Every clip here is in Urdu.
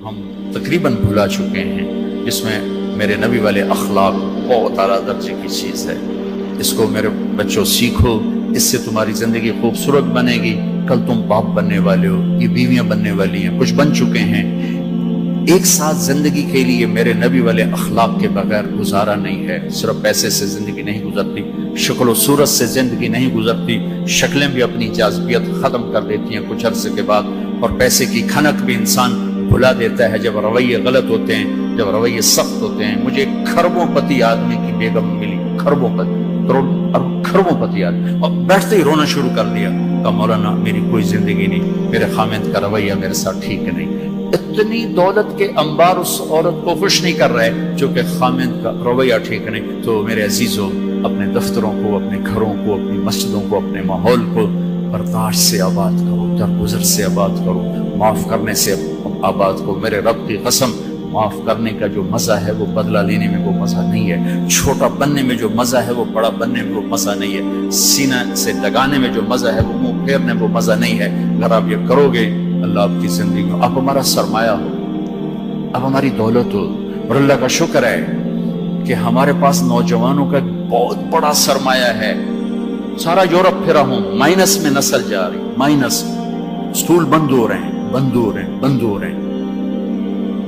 ہم تقریباً بھلا چکے ہیں، جس میں میرے نبی والے اخلاق بہت اعلیٰ درجے کی چیز ہے۔ اس کو میرے بچوں سیکھو، اس سے تمہاری زندگی خوبصورت بنے گی۔ کل تم باپ بننے والے ہو، یہ بیویاں بننے والی ہیں، کچھ بن چکے ہیں۔ ایک ساتھ زندگی کے لیے میرے نبی والے اخلاق کے بغیر گزارا نہیں ہے۔ صرف پیسے سے زندگی نہیں گزرتی، شکل و صورت سے زندگی نہیں گزرتی، شکلیں بھی اپنی جاذبیت ختم کر دیتی ہیں کچھ عرصے کے بعد، اور پیسے کی کھنک بھی انسان بھلا دیتا ہے جب رویے غلط ہوتے ہیں، جب رویے سخت ہوتے ہیں۔ مجھے کھربوں پتی آدمی کی بیگم ملی، کھربوں پتی، کھربوں پتی آدمی، اور بیٹھتے ہی رونا شروع کر دیا، کہا مولانا میری کوئی زندگی نہیں، میرے خامند کا رویہ میرے ساتھ ٹھیک نہیں۔ اتنی دولت کے انبار اس عورت کو خوش نہیں کر رہے جو کہ خامند کا رویہ ٹھیک نہیں۔ تو میرے عزیزوں، اپنے دفتروں کو، اپنے گھروں کو، اپنی مسجدوں کو، اپنے ماحول کو برداشت سے آباد کرو، درگزر سے آباد کرو، معاف کرنے سے آباد کرو۔ میرے رب کی قسم، معاف کرنے کا جو مزہ ہے وہ بدلہ لینے میں وہ مزہ نہیں ہے، چھوٹا بننے میں جو مزہ ہے وہ بڑا بننے میں وہ مزہ نہیں ہے، سینہ سے لگانے میں جو مزہ ہے وہ منہ پھیرنے میں وہ مزہ نہیں ہے۔ اگر آپ یہ کرو گے، اللہ آپ کی زندگی میں، آپ ہمارا سرمایہ ہو، آپ ہماری دولت ہو۔ اور اللہ کا شکر ہے کہ ہمارے پاس نوجوانوں کا بہت بڑا سرمایہ ہے۔ سارا یورپ پھرا ہوں، مائنس میں نسل جا رہی، مائنس، سکول بند ہو رہے ہیں، بند ہو رہے ہیں، بند ہو رہے ہیں،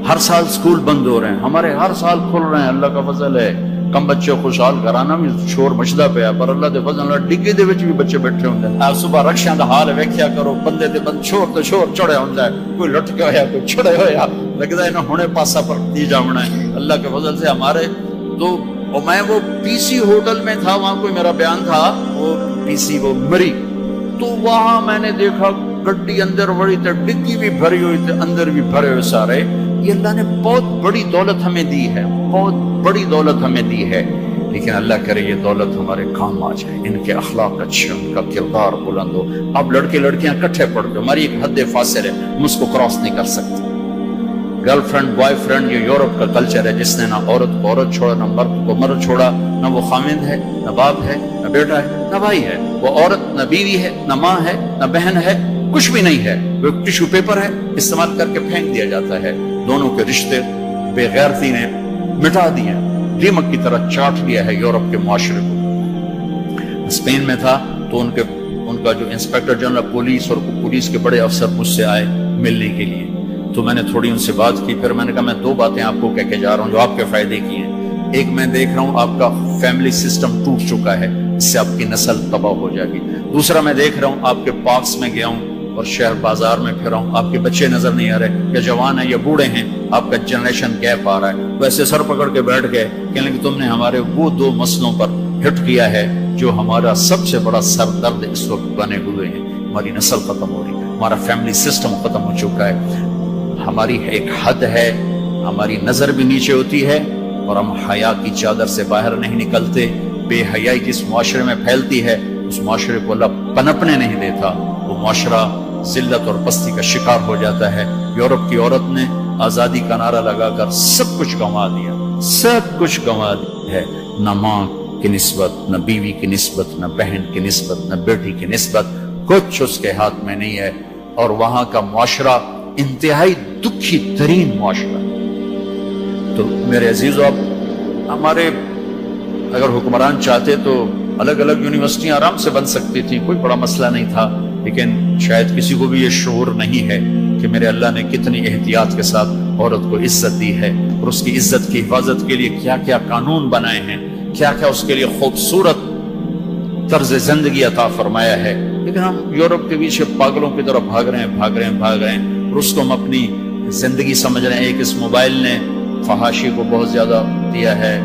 ہر سال سکول بند ہو رہے ہیں، ہمارے ہر سال کھل رہے ہیں، اللہ کا فضل ہے۔ کم بچے خوشحال گھرانا بھی شور مچدا پیا، پر اللہ دے فضل نال ڈگے دے وچ بھی بچے بیٹھے ہوندے ہیں۔ آپ صبح رکشاں دا حال ویکھیا کرو، بندے تے بند شور تے شور چڑھیا ہوندا ہے، کوئی لٹکا ہویا، کوئی چھڑے ہویا، لگدا ہے نا ہنے پاسا پر دی جاونا ہے۔ اللہ کے فضل سے ہمارے تو، اور میں وہ پی سی ہوٹل میں تھا، وہاں کوئی میرا بیان تھا، وہ پی سی وہ مری، تو وہاں میں نے دیکھا گڈی اندر وڑی تے ڈگی بھی بھری ہوئی تے اندر بھی بھرے ہوئے سارے۔ یہ اللہ نے بہت بڑی دولت ہمیں دی ہے، بہت بڑی دولت ہمیں دی ہے، لیکن اللہ کرے یہ دولت ہمارے کام آ جائے، ان کے اخلاق اچھے، ان کا کردار بلند ہو۔ اب لڑکے لڑکیاں کٹھے پڑھ کے، ہماری ایک حد فاصل ہے، ہم اس کو کراس نہیں کر سکتے۔ گرل فرینڈ، بوائے فرینڈ، یہ یورپ کا کلچر ہے، جس نے نہ عورت کو عورت چھوڑا، نہ مرد کو مرد چھوڑا، نہ وہ خامند ہے، نہ باپ ہے، نہ بیٹا ہے، نہ بھائی ہے، وہ عورت نہ بیوی ہے، نہ ماں ہے، نہ بہن ہے، کچھ بھی نہیں ہے، وہ ٹشو پیپر ہے، استعمال کر کے پھینک دیا جاتا ہے۔ دونوں کے رشتے بے غیرتی نے مٹا دیے، دیمک کی طرح چاٹ لیا ہے یورپ کے معاشرے کو۔ اسپین میں تھا تو ان کا جو انسپیکٹر جنرل پولیس اور پولیس کے بڑے افسر مجھ سے آئے ملنے کے لیے، تو میں نے تھوڑی ان سے بات کی، پھر میں نے کہا میں دو باتیں آپ کو کہہ کے جا رہا ہوں جو آپ کے فائدے کی ہیں۔ ایک، میں دیکھ رہا ہوں آپ کا فیملی سسٹم ٹوٹ چکا ہے، اس سے آپ کی نسل تباہ ہو جائے گی۔ دوسرا، میں دیکھ رہا ہوں آپ کے پارکس میں گیا ہوں اور شہر بازار میں پھرا ہوں، آپ کے بچے نظر نہیں آ رہے، یا جوان ہیں یا بوڑھے ہیں، آپ کا جنریشن گیپ آ رہا ہے۔ ویسے سر پکڑ کے بیٹھ گئے، کہنے کہ تم نے ہمارے وہ دو مسئلوں پر ہٹ کیا ہے جو ہمارا سب سے بڑا سر درد اس وقت بنے ہوئے ہیں۔ ہماری نسل ختم ہو رہی ہے، ہمارا فیملی سسٹم ختم ہو چکا ہے، ہماری ایک حد ہے، ہماری نظر بھی نیچے ہوتی ہے، اور ہم حیا کی چادر سے باہر نہیں نکلتے۔ بے حیائی جس معاشرے میں پھیلتی ہے، اس معاشرے کو اللہ پنپنے نہیں دیتا، وہ معاشرہ ذلت اور پستی کا شکار ہو جاتا ہے۔ یورپ کی عورت نے آزادی کا نعرہ لگا کر سب کچھ گنوا دیا، سب کچھ گنوا دیا ہے، نہ ماں کی نسبت، نہ بیوی کی نسبت، نہ بہن کی نسبت، نہ بیٹی کی نسبت، کچھ اس کے ہاتھ میں نہیں ہے۔ اور وہاں کا معاشرہ انتہائی دکھی ترین معاشرہ۔ تو میرے عزیزو، اب ہمارے اگر حکمران چاہتے تو الگ الگ یونیورسٹیاں آرام سے بن سکتی تھیں، کوئی بڑا مسئلہ نہیں تھا، لیکن شاید کسی کو بھی یہ شعور نہیں ہے کہ میرے اللہ نے کتنی احتیاط کے ساتھ عورت کو عزت دی ہے، اور اس کی عزت کی حفاظت کے لیے کیا کیا قانون بنائے ہیں، کیا کیا اس کے لیے خوبصورت طرز زندگی عطا فرمایا ہے۔ لیکن ہم یورپ کے پیچھے پاگلوں کی طرح بھاگ رہے ہیں، اور اس کو ہم اپنی زندگی سمجھ رہے ہیں۔ ایک اس موبائل نے فحاشی کو بہت زیادہ دیا ہے،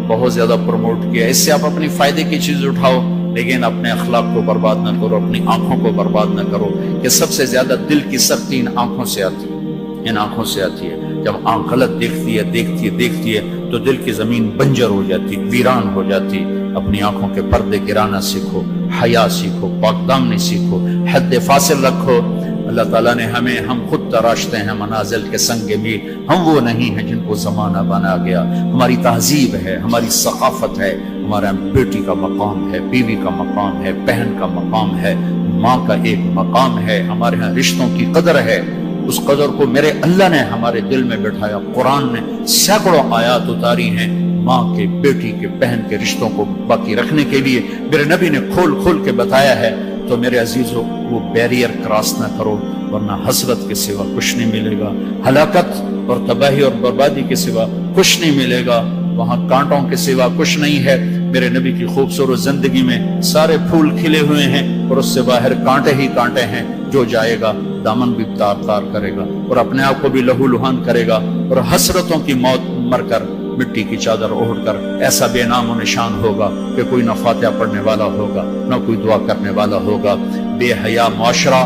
بہت زیادہ پروموٹ کیا، اس سے آپ اپنی فائدے کی چیز اٹھاؤ، لیکن اپنے اخلاق کو برباد نہ کرو، اپنی آنکھوں کو برباد نہ کرو، کہ سب سے زیادہ دل کی سختی ان آنکھوں سے آتی ہے، ان آنکھوں سے آتی ہے۔ جب آنکھ غلط دیکھتی ہے تو دل کی زمین بنجر ہو جاتی، ویران ہو جاتی۔ اپنی آنکھوں کے پردے گرانا سیکھو، حیا سیکھو، پاک دامنی سیکھو، حد فاصل رکھو۔ اللہ تعالیٰ نے ہم خود تراشتے ہیں منازل کے سنگ میل، ہم وہ نہیں ہیں جن کو زمانہ بنا گیا۔ ہماری تہذیب ہے، ہماری ثقافت ہے، ہمارا بیٹی کا مقام ہے، بیوی کا مقام ہے، بہن کا مقام ہے، ماں کا ایک مقام ہے، ہمارے ہاں رشتوں کی قدر ہے، اس قدر کو میرے اللہ نے ہمارے دل میں بٹھایا. قرآن نے سینکڑوں آیات اتاری ہیں ماں کے، بیٹی کے، بہن کے رشتوں کو باقی رکھنے کے لیے. میرے نبی نے کھول کھول کے بتایا ہے. تو میرے عزیزوں، وہ بیریئر کراس نہ کرو، ورنہ حسرت کے سوا کچھ نہیں ملے گا، ہلاکت اور تباہی اور بربادی کے سوا کچھ نہیں ملے گا، وہاں کانٹوں کے سوا کچھ نہیں ہے. میرے نبی کی خوبصورت زندگی میں سارے پھول کھلے ہوئے ہیں اور اس سے باہر کانٹے ہی کانٹے ہیں. جو جائے گا دامن بھی تار تار کرے گا اور اپنے آپ کو بھی لہو لہان کرے گا، اور حسرتوں کی موت مر کر مٹی کی چادر اوڑھ کر ایسا بے نام و نشان ہوگا کہ کوئی نہ فاتحہ پڑھنے والا ہوگا، نہ کوئی دعا کرنے والا ہوگا. بے حیا معاشرہ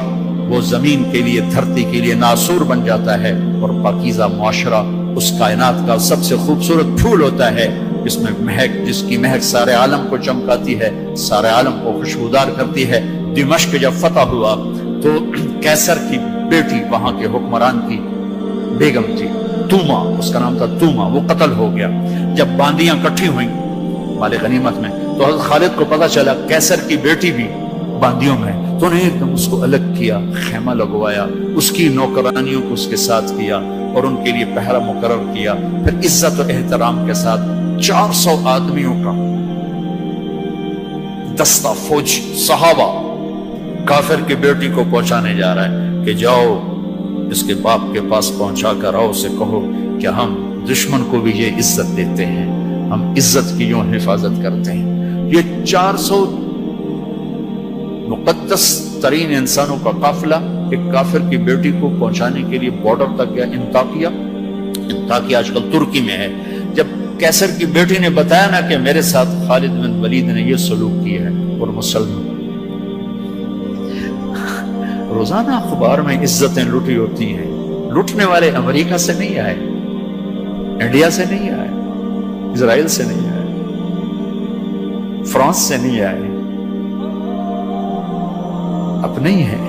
وہ زمین کے لیے، دھرتی کے لیے ناسور بن جاتا ہے، اور پاکیزہ معاشرہ اس کائنات کا سب سے خوبصورت پھول ہوتا ہے جس میں مہک، جس کی مہک سارے عالم کو چمکاتی ہے، سارے عالم کو خوشبودار کرتی ہے. دمشق جب فتح ہوا تو کیسر کی بیٹی وہاں کے حکمران کی بیگم تھی، توما، اس کا نام تھا توما، وہ قتل ہو گیا. جب باندیاں کٹھی ہوئیں مال غنیمت میں تو حضرت خالد کو پتا چلا کیسر کی بیٹی بھی باندیوں میں، تو انہیں ایک دم اس کو الگ کیا، خیمہ لگوایا، اس کی نوکرانیوں کو اس کے ساتھ کیا اور ان کے لیے پہرا مقرر کیا. پھر عزت و احترام کے ساتھ 400 آدمیوں کا دستہ فوج صحابہ کافر کی بیٹی کو پہنچانے جا رہا ہے کہ جاؤ اس کے باپ کے پاس پہنچا کر آؤ، اسے کہو کہ ہم دشمن کو بھی یہ عزت دیتے ہیں، ہم عزت کی یوں حفاظت کرتے ہیں. یہ 400 مقدس ترین انسانوں کا قافلہ ایک کافر کی بیٹی کو پہنچانے کے لیے بارڈر تک گیا. انطاکیہ آج کل ترکی میں ہے. جب کیسر کی بیٹی نے بتایا نا کہ میرے ساتھ خالد بن ولید نے یہ سلوک کیا ہے، اور مسلمان روزانہ اخبار میں عزتیں لوٹی ہوتی ہیں. لوٹنے والے امریکہ سے نہیں آئے، انڈیا سے نہیں آئے، اسرائیل سے نہیں آئے، فرانس سے نہیں آئے، اپنے ہی ہیں.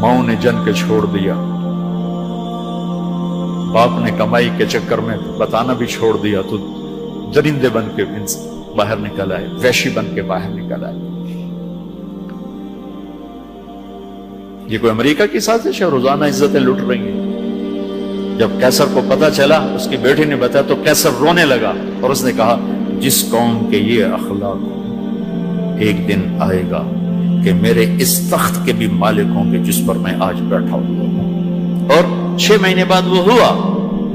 ماؤں نے جن کے چھوڑ دیا، باپ نے کمائی کے چکر میں بتانا بھی چھوڑ دیا، تو درندے بن کے باہر نکل آئے، وحشی بن کے باہر نکل آئے. یہ کوئی امریکہ کی سازش ہے؟ روزانہ عزتیں لٹ رہی ہیں. جب کیسر کو پتا چلا، اس کی بیٹی نے بتایا تو کیسر رونے لگا اور اس نے کہا جس قوم کے یہ اخلاق، ایک دن آئے گا کہ میرے اس تخت کے بھی مالک ہوں گے جس پر میں آج بیٹھا ہوں. اور 6 مہینے بعد وہ ہوا.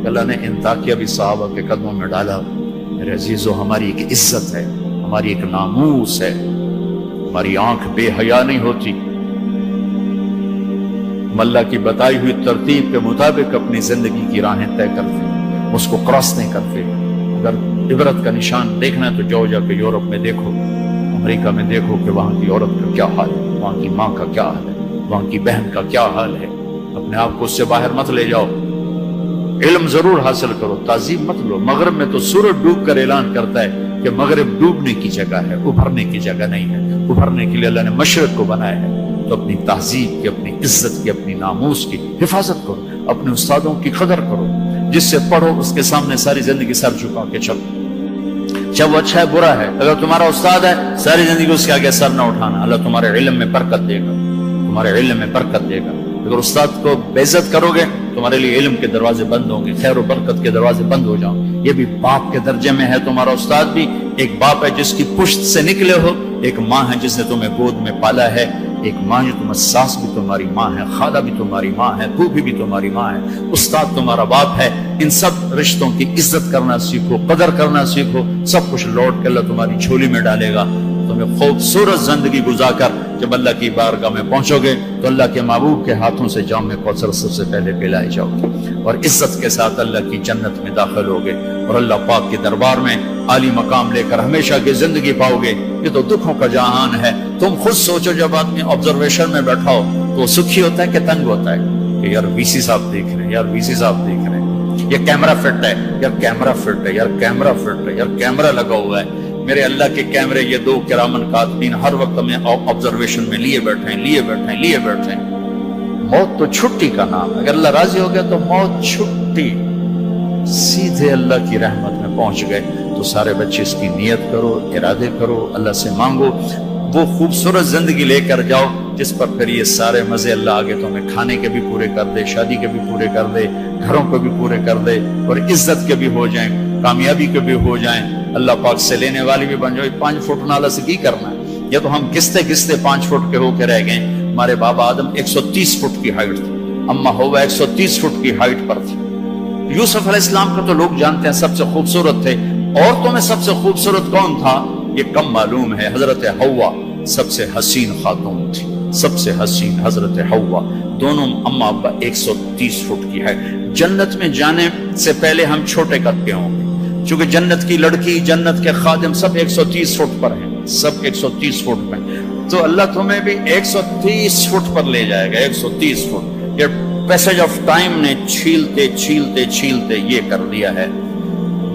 اللہ نے انطاکیہ بھی صحابہ کے قدموں میں ڈالا. میرے عزیزو، ہماری ایک عزت ہے، ہماری ایک ناموس ہے، ہماری آنکھ بے حیا نہیں ہوتی. اللہ کی بتائی ہوئی ترتیب کے مطابق اپنی زندگی کی راہیں طے کرتے، اس کو کراس نہیں کرتے. اگر عبرت کا نشان دیکھنا ہے تو جاؤ، جا کے یورپ میں دیکھو، امریکہ میں دیکھو کہ وہاں کی عورت کا کیا حال ہے، وہاں کی ماں کا کیا حال ہے، وہاں کی بہن کا کیا حال ہے. اپنے آپ کو اس سے باہر مت لے جاؤ. علم ضرور حاصل کرو، تعظیم مت لو. مغرب میں تو سورج ڈوب کر اعلان کرتا ہے کہ مغرب ڈوبنے کی جگہ ہے، ابھرنے کی جگہ نہیں ہے. ابھرنے کے لیے اللہ نے مشرق کو بنایا ہے. تو اپنی تہذیب کی، اپنی عزت کی، اپنی ناموس کی حفاظت کرو، اپنے استادوں کی قدر کرو. جس سے پڑھو اس کے سامنے ساری زندگی سر جھکا کے چلو، چاہے وہ اچھا ہے برا ہے. اگر تمہارا استاد ہے ساری زندگی اس کے آگے سر نہ اٹھانا. اللہ تمہارے علم میں برکت دے گا، تمہارے علم میں برکت دے گا. اگر استاد کو بے عزت کرو گے تمہارے لیے علم کے دروازے بند ہوں گے، خیر و برکت کے دروازے بند ہو جاؤں. یہ بھی باپ کے درجے میں ہے. تمہارا استاد بھی ایک باپ ہے جس کی پشت سے نکلے ہو، ایک ماں ہے جس نے تمہیں گود میں پالا ہے، ایک ماں جو تمہیں، ساس بھی تمہاری ماں ہے، خالہ بھی تمہاری ماں ہے، پھوپھی بھی تمہاری ماں ہے، استاد تمہارا باپ ہے. ان سب رشتوں کی عزت کرنا سیکھو، قدر کرنا سیکھو. سب کچھ لوٹ کے اللہ تمہاری جھولی میں ڈالے گا. تمہیں خوبصورت زندگی گزار کر جب اللہ کی بارگاہ میں پہنچو گے تو اللہ کے محبوب کے ہاتھوں سے جام کوثر سب سے پہلے پلائے جاؤ گے، اور عزت کے ساتھ اللہ کی جنت میں داخل ہوگے، اور اللہ پاک کے دربار میں عالی مقام لے کر ہمیشہ کی زندگی پاؤ گے. یہ تو دکھوں کا جہان ہے. تم خود سوچو، جب آدمی آبزرویشن میں بیٹھا ہو تو سکھی ہوتا ہے کہ تنگ ہوتا ہے کہ یار وی سی صاحب دیکھ رہے ہیں، یار وی سی صاحب دیکھ رہے ہیں، یہ کیمرہ فٹ ہے، یار کیمرہ فٹ ہے، یار کیمرہ فٹ ہے، یار کیمرہ لگا ہوا ہے. میرے اللہ کے کیمرے یہ 2 کرامن کاتبین ہر وقت ہمیں آبزرویشن میں لیے بیٹھے ہیں. موت تو چھٹی کا نام ہے. اگر اللہ راضی ہو گیا تو موت چھٹی، سیدھے اللہ کی رحمت میں پہنچ گئے. تو سارے بچے اس کی نیت کرو، ارادے کرو، اللہ سے مانگو. وہ خوبصورت زندگی لے کر جاؤ جس پر پھر یہ سارے مزے اللہ آگے تمہیں کھانے کے بھی پورے کر دے، شادی کے بھی پورے کر دے، گھروں کو بھی پورے کر دے، اور عزت کے بھی ہو جائیں، کامیابی کے بھی ہو جائیں، اللہ پاک سے لینے والی بھی بن جاؤ۔ 5 فٹ نالا سے کی کرنا ہے؟ یا تو ہم گستے گستے 5 فٹ کے ہو کے رہ گئے۔ ہمارے بابا آدم 130 فٹ کی ہائٹ تھی، اما ہوا 130 فٹ کی ہائٹ پر تھی۔ یوسف علیہ السلام کو تو لوگ جانتے ہیں سب سے خوبصورت تھے، عورتوں میں سب سے خوبصورت کون تھا یہ کم معلوم ہے، حضرت حوا سب سے حسین خاتون تھی، سب سے حسین حضرت حوا، دونوں اما ابا 130 فٹ کی ہے۔ جنت میں جانے سے پہلے ہم چھوٹے قد کے ہوں گے، چونکہ جنت کی لڑکی، جنت کے خادم سب 130 فٹ پر ہیں، سب 130 فٹ پر، تو اللہ تمہیں بھی 130 فٹ پر لے جائے گا۔ 130 فٹ یہ پیسج آف ٹائم نے چھیلتے چھیلتے چھیلتے یہ کر دیا ہے۔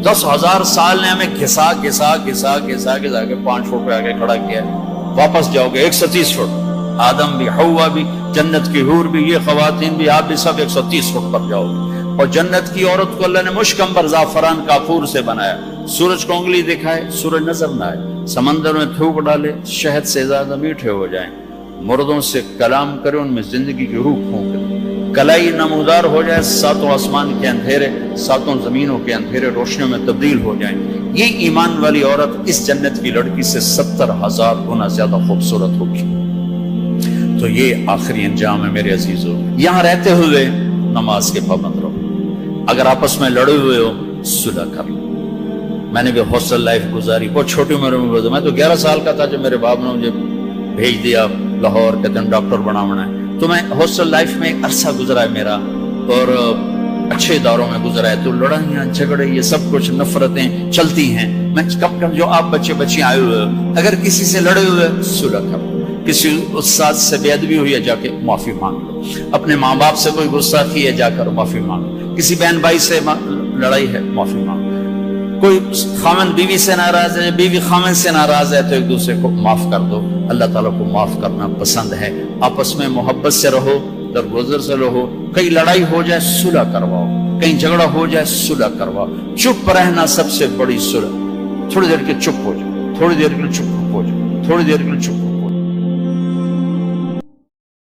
10,000 سال نے ہمیں گھسا گھسا گھسا گھسا گھسا کے 5 فٹ پہ آگے کھڑا کیا ہے۔ واپس جاؤ گے 130 فٹ، آدم بھی، حوا بھی، جنت کی حور بھی، یہ خواتین بھی، آپ بھی سب 130 فٹ پر جاؤ گے۔ اور جنت کی عورت کو اللہ نے مشکمبر زعفران کافور سے بنایا، سورج کو انگلی دکھائے سورج نظر نہ آئے، سمندر میں تھوک ڈالے شہد سے زیادہ میٹھے ہو جائیں، مردوں سے کلام کرے ان میں زندگی کی روح پھونک دے، کلائی نمودار ہو جائے، 7 آسمان کے اندھیرے 7 زمینوں کے اندھیرے روشنیوں میں تبدیل ہو جائیں۔ یہ ایمان والی عورت اس جنت کی لڑکی سے 70,000 گنا زیادہ خوبصورت ہوگی۔ تو یہ آخری انجام ہے میرے عزیزو۔ یہاں رہتے ہوئے نماز کے پابند رہو، اگر آپس میں لڑے ہوئے ہو صلح کر لو۔ میں نے بھی ہاسٹل لائف گزاری، بہت چھوٹی عمر میں گزاری، میں تو 11 سال کا تھا جب میرے باپ نے مجھے بھیج دیا لاہور، کہتے ہیں ڈاکٹر بنانا ہے، تو میں ہاسٹل لائف میں ایک عرصہ گزرا ہے میرا، اور اچھے اداروں میں گزرا ہے، تو لڑائیاں جھگڑے یہ سب کچھ نفرتیں چلتی ہیں۔ میں کم کم جو آپ بچے بچے آئے ہوئے ہو، اگر کسی سے لڑے ہوئے صلح کر لو، کسی استاد سے بے ادبی ہوئی ہے جا کے معافی مانگ لو، اپنے ماں باپ سے کوئی گستاخی ہے جا کر معافی مانگ لو، کسی بہن بھائی سے لڑائی ہے معافی مانگ لو، کوئی خامن بیوی سے ناراض ہے، بیوی خامن سے ناراض ہے، تو ایک دوسرے کو معاف کر دو۔ اللہ تعالیٰ کو معاف کرنا پسند ہے۔ آپس میں محبت سے رہو، درگزر سے رہو، کہیں لڑائی ہو جائے صلح کرواؤ، کہیں جھگڑا ہو جائے صلح کرواؤ۔ چپ رہنا سب سے بڑی صلح، تھوڑی دیر کے چپ ہو جاؤ، تھوڑی دیر کے لیے چپ ہو جاؤ، تھوڑی دیر کے لیے چپ